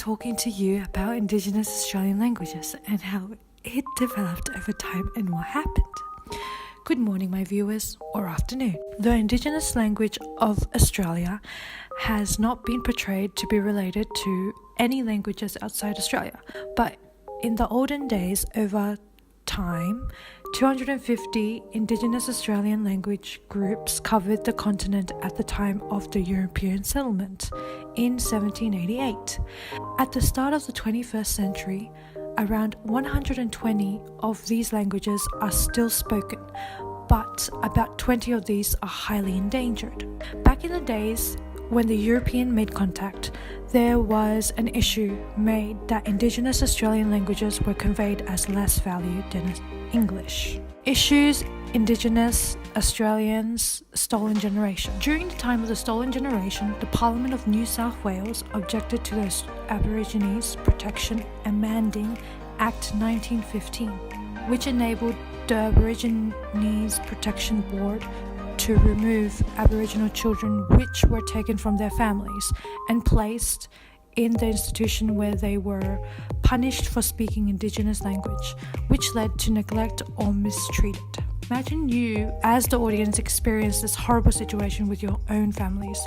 talking to you about Indigenous Australian languages and how it developed over time and what happened. Good morning, my viewers, or afternoon. The Indigenous language of Australia has not been portrayed to be related to any languages outside Australia, but in the olden days, over time, 250 Indigenous Australian language groups covered the continent at the time of the European settlement in 1788. At the start of the 21st century, around 120 of these languages are still spoken, but about 20 of these are highly endangered. Back in the days when the European made contact, there was an issue made that Indigenous Australian languages were conveyed as less valued than English. Issues Indigenous Australians' Stolen Generation. During the time of the Stolen Generation, the Parliament of New South Wales objected to the Aborigines Protection Amending Act 1915, which enabled the Aborigines Protection Board to remove Aboriginal children which were taken from their families and placed in the institution where they were punished for speaking Indigenous language, which led to neglect or mistreated. Imagine you, as the audience, experience this horrible situation with your own families.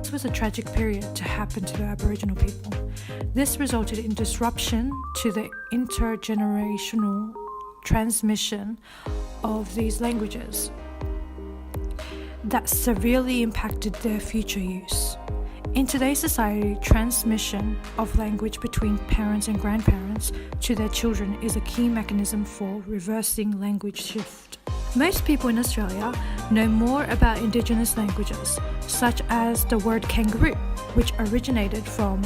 This was a tragic period to happen to the Aboriginal people. This resulted in disruption to the intergenerational transmission of these languages that severely impacted their future use. In today's society, transmission of language between parents and grandparents to their children is a key mechanism for reversing language shift. Most people in Australia know more about Indigenous languages, such as the word kangaroo, which originated from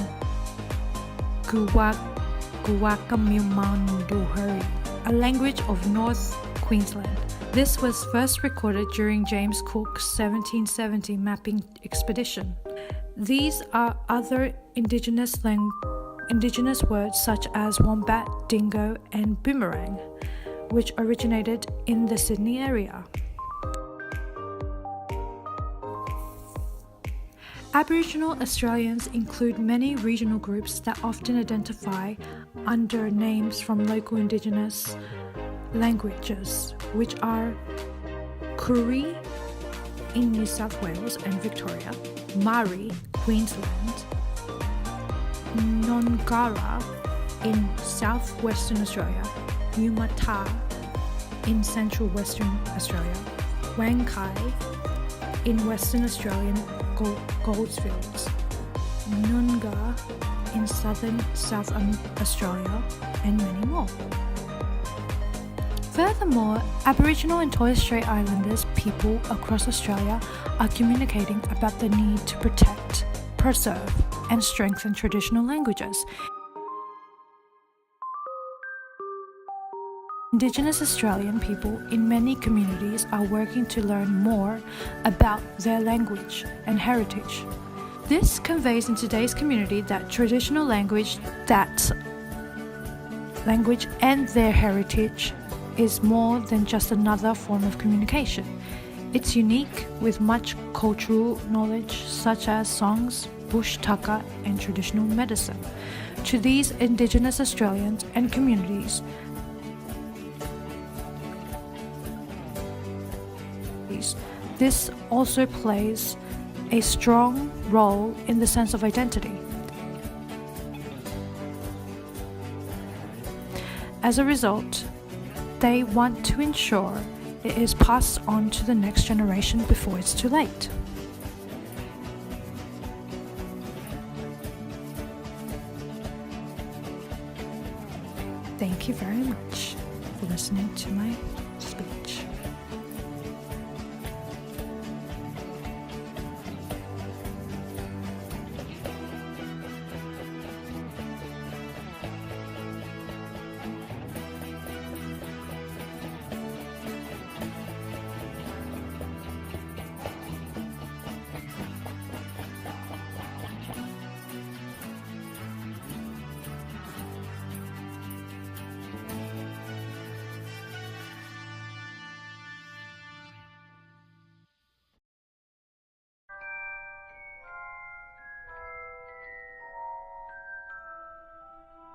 Guwakamumanduhari, a language of North Queensland. This was first recorded during James Cook's 1770 mapping expedition. These are other Indigenous words such as wombat, dingo, and boomerang, which originated in the Sydney area. Aboriginal Australians include many regional groups that often identify under names from local Indigenous languages, which are Koori in New South Wales and Victoria, Maori, Queensland, Nongara in southwestern Australia, Yumata in central western Australia, Wankai in western Australian Goldfields, Noongar in southern South Australia, and many more. Furthermore, Aboriginal and Torres Strait Islanders people across Australia are communicating about the need to protect, preserve, and strengthen traditional languages. Indigenous Australian people in many communities are working to learn more about their language and heritage. This conveys in today's community that traditional language and their heritage is more than just another form of communication. It's unique with much cultural knowledge such as songs, bush tucker, and traditional medicine. To these Indigenous Australians and communities, this also plays a strong role in the sense of identity. As a result, they want to ensure it is passed on to the next generation before it's too late. Thank you very much for listening to my speech.